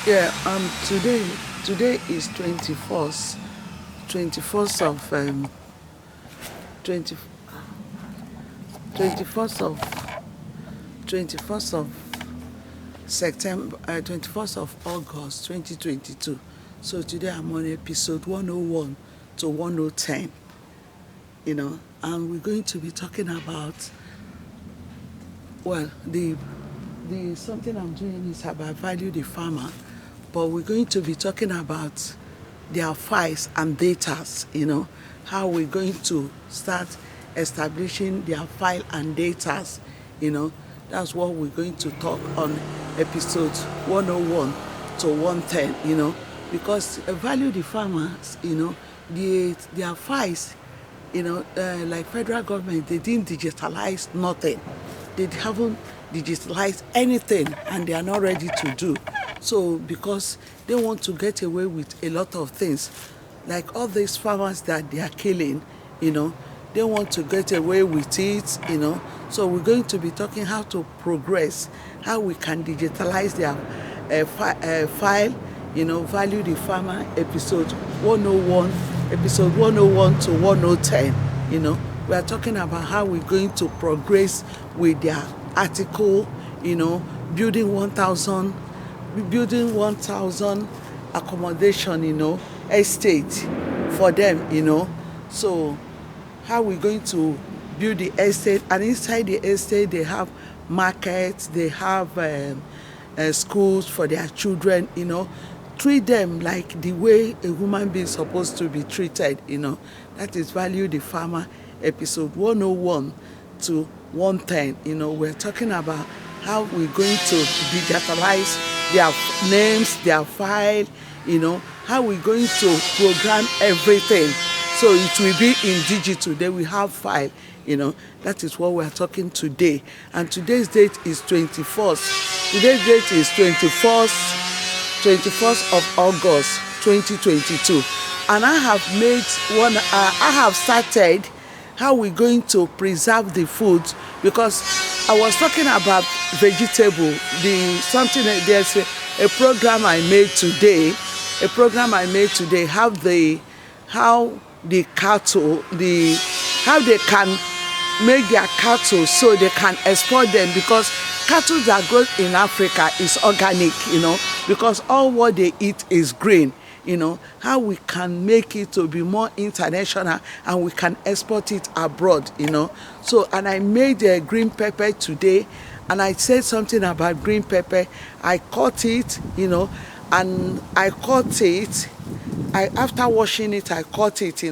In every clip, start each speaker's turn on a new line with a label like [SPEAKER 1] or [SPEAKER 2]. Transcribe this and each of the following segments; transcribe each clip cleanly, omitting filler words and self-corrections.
[SPEAKER 1] Yeah, today is 21st of 20 21st of 21st of September 21st of August 2022. So today I'm on episode 101 to 1010, and we're going to be talking about, well, the something I'm doing is about value the farmer, but we're going to be talking about their files and datas, how we're going to start establishing their file and datas, that's what we're going to talk on episode 101 to 110, because value the farmers, their files, like federal government, they didn't digitalize nothing. They haven't digitalized anything, and they are not ready to do. So because they want to get away with a lot of things, like all these farmers that they are killing, they want to get away with it, So we're going to be talking how to progress, how we can digitalize their file, value the farmer, episode 101 to 1010, we are talking about how we're going to progress with their article, building 1,000 accommodation, estate for them, So how we're going to build the estate, and inside the estate they have markets, they have schools for their children, treat them like the way a human being is supposed to be treated, That is value the farmer, episode 101 to 110. We're talking about how we're going to digitalize their names, their file, how we're going to program everything so it will be in digital. Then we have file, that is what we're talking today. And today's date is 21st. Today's date is 21st of August 2022. And I have started how we're going to preserve the food, because I was talking about vegetable, there's a program I made today, how the cattle, how they can make their cattle so they can export them, because cattle that grow in Africa is organic, because all what they eat is green, how we can make it to be more international and we can export it abroad, So, and I made a green pepper today, and I said something about green pepper. I cut it, and after washing it, I cut it,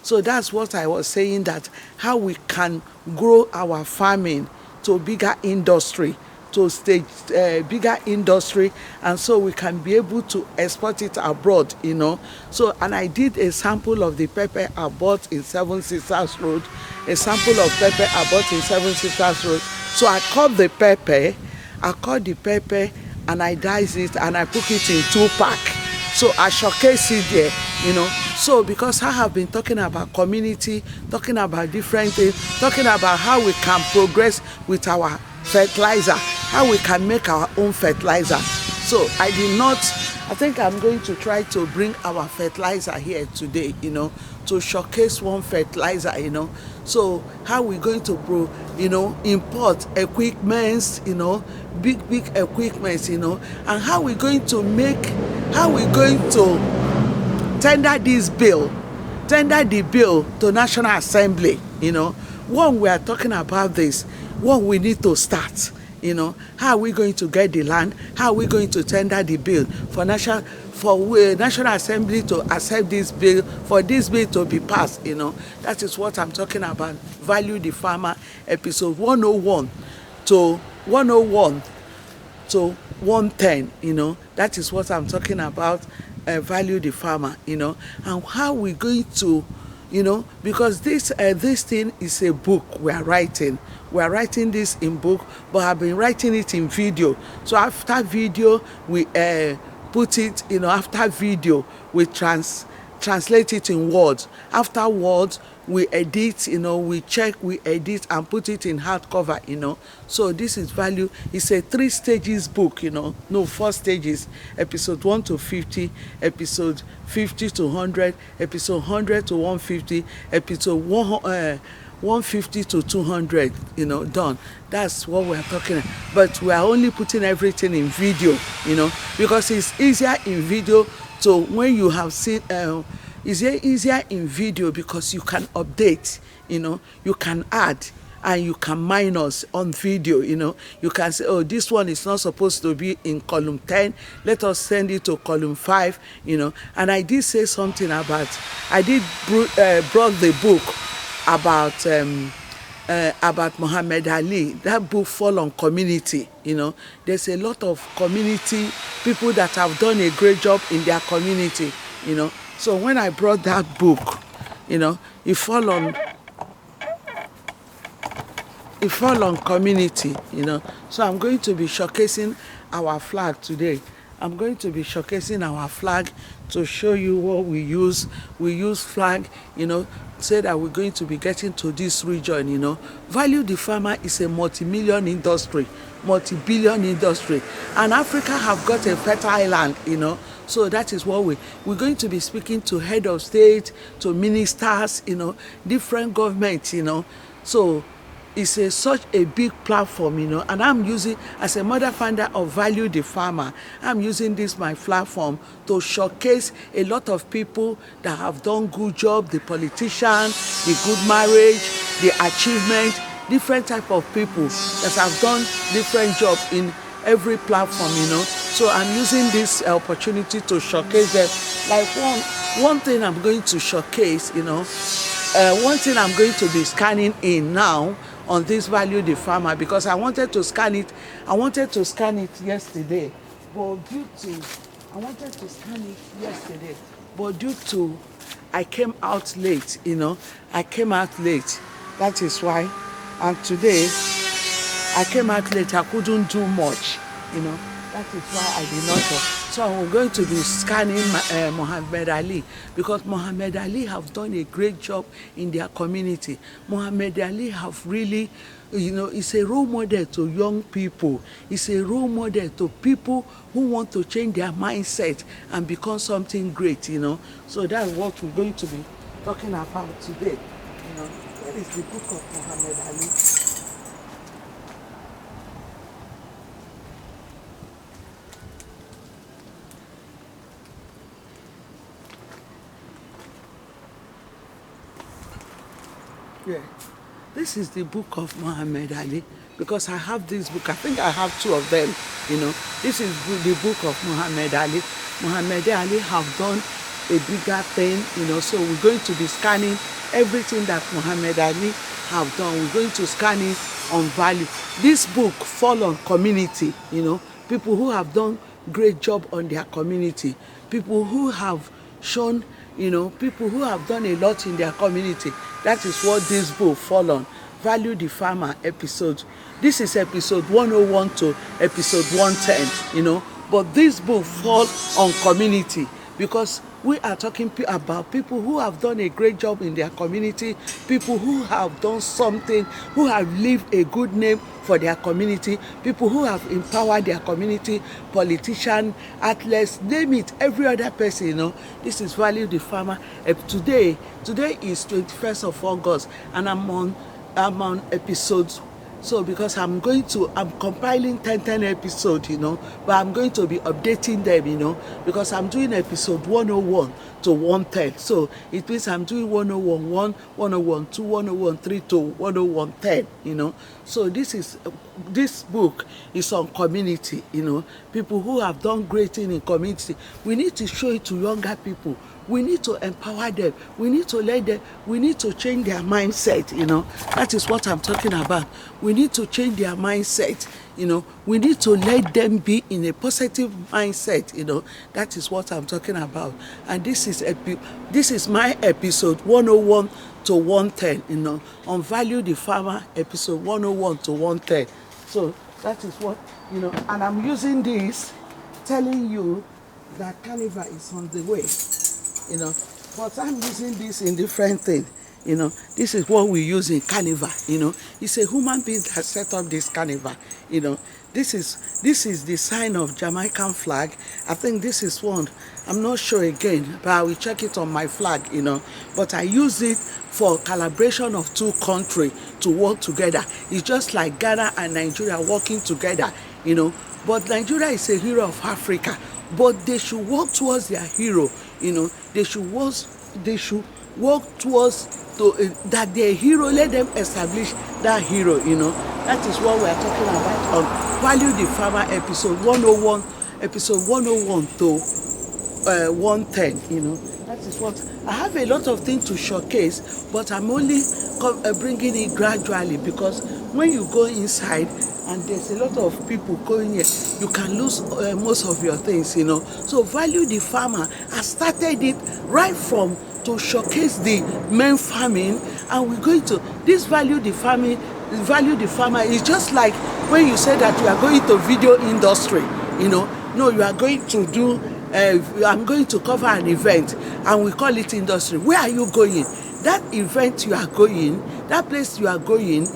[SPEAKER 1] So that's what I was saying, that how we can grow our farming to bigger industry, bigger industry, and so we can be able to export it abroad, So, and I did a sample of the pepper I bought in Seven Sisters Road, So I cut the pepper, and I dice it, and I put it in 2-pack. So I showcase it there, So because I have been talking about community, talking about different things, talking about how we can progress with our fertilizer, how we can make our own fertilizer. So I think I'm going to try to bring our fertilizer here today, to showcase one fertilizer, So how we're going to import equipments, big equipments, and how we're going to tender the bill to National Assembly, When we are talking about this, we need to start, how are we going to get the land, how are we going to tender the bill for National Assembly to accept this bill, for this bill to be passed, That is what I'm talking about. Value the farmer, episode 101 to 110, That is what I'm talking about. Value the farmer, and how we're going to, because this thing is a book we are writing this in book, but I've been writing it in video. So after video we put it, after video we translate it in words. Afterwards, we edit, we check, we edit and put it in hardcover, So this is value. It's a 3 stages book, no, 4 stages. Episode 1 to 50, episode 50 to 100, episode 100 to 150, episode 150 to 200, done. That's what we're talking about. But we are only putting everything in video, because it's easier in video. So when you have seen, it's easier in video because you can update, you can add and you can minus on video, you can say, oh, this one is not supposed to be in column 10, let us send it to column 5, and I did say something about, I did brought the book about Muhammad Ali. That book fall on community, there's a lot of community people that have done a great job in their community, so when I brought that book, it fall on community, so I'm going to be showcasing our flag today. I'm going to be showcasing our flag to show you what we use. We use flag, say that we're going to be getting to this region, Value the farmer is a multi-million industry, multi-billion industry, and Africa have got a fertile land, So that is what we're going to be speaking to head of state, to ministers, different governments, So it's such a big platform, and I'm using, as a mother founder of Value the Farmer, I'm using this my platform to showcase a lot of people that have done good job, the politician, the good marriage, the achievement, different type of people that have done different job in every platform, So I'm using this opportunity to showcase them. Like one thing I'm going to showcase, one thing I'm going to be scanning in now on this Value the Farmer, because I wanted to scan it yesterday, but due to I came out late, that is why. And today I came out late, I couldn't do much, that is why I did not talk. So I'm going to be scanning Muhammad Ali, because Muhammad Ali have done a great job in their community. Muhammad Ali have really, it's a role model to young people. It's a role model to people who want to change their mindset and become something great, So that's what we're going to be talking about today. What is the book of Muhammad Ali? Yeah, this is the book of Muhammad Ali, because I have this book. I think I have 2 of them, This is the book of Muhammad Ali. Muhammad Ali have done a bigger thing, so we're going to be scanning everything that Muhammad Ali have done. We're going to scan it on value. This book fall on community, people who have done great job on their community, people who have shown, people who have done a lot in their community. That is what this book fall on. Value the Farmer episode. This is episode 101 to episode 110, But this book fall on community, because we are talking about people who have done a great job in their community, people who have done something, who have left a good name for their community, people who have empowered their community, politicians, athletes, name it, every other person, This is Value the Farmer. Today is 21st of August, and I'm on episodes. So because I'm compiling 10 episodes, but I'm going to be updating them, because I'm doing episode 101 to 110. So it means I'm doing 101 1, 101 2, 101 3 to 101 10, So this book is on community, people who have done great things in community. We need to show it to younger people. We need to empower them. We need to let them, we need to change their mindset, That is what I'm talking about. We need to change their mindset, We need to let them be in a positive mindset, That is what I'm talking about. And this is my episode 101 to 110, on Value the Farmer, episode 101 to 110. So that is what, and I'm using this, telling you that Caliber is on the way. but I'm using this in different things. You know, this is what we use in carnival. You know, it's a human being that set up this carnival. You know, this is the sign of Jamaican flag. I think this is one. I'm not sure again, but I will check it on my flag. You know, but I use it for calibration of two countries to work together. It's just like Ghana and Nigeria working together. You know, but Nigeria is a hero of Africa, but they should work towards their hero. You know, they should work towards that their hero. Let them establish that hero. You know, that is what we are talking about on Value the Farmer episode 101, episode 101 to 110. You know, that is what I have. A lot of things to showcase, but I'm only bringing it gradually, because when you go inside and there's a lot of people going here, you can lose most of your things. You know, so Value the Farmer, I started it right from to showcase the main farming, and we're going to this Value the Farming. Value the Farmer is just like when you say that you are going to video industry. You know, no, you are going to do I'm going to cover an event and we call it industry. Where are you going? That event you are going, that place you are going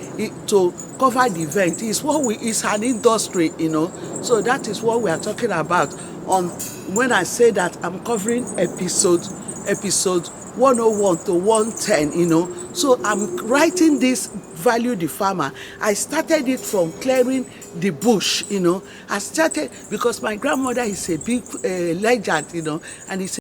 [SPEAKER 1] to cover the event is is an industry. You know, so that is what we are talking about on when I say that I'm covering episode 101 to 110. You know, so I'm writing this Value the Farmer. I started it from clearing the bush. You know, I started because my grandmother is a big legend. You know, and it's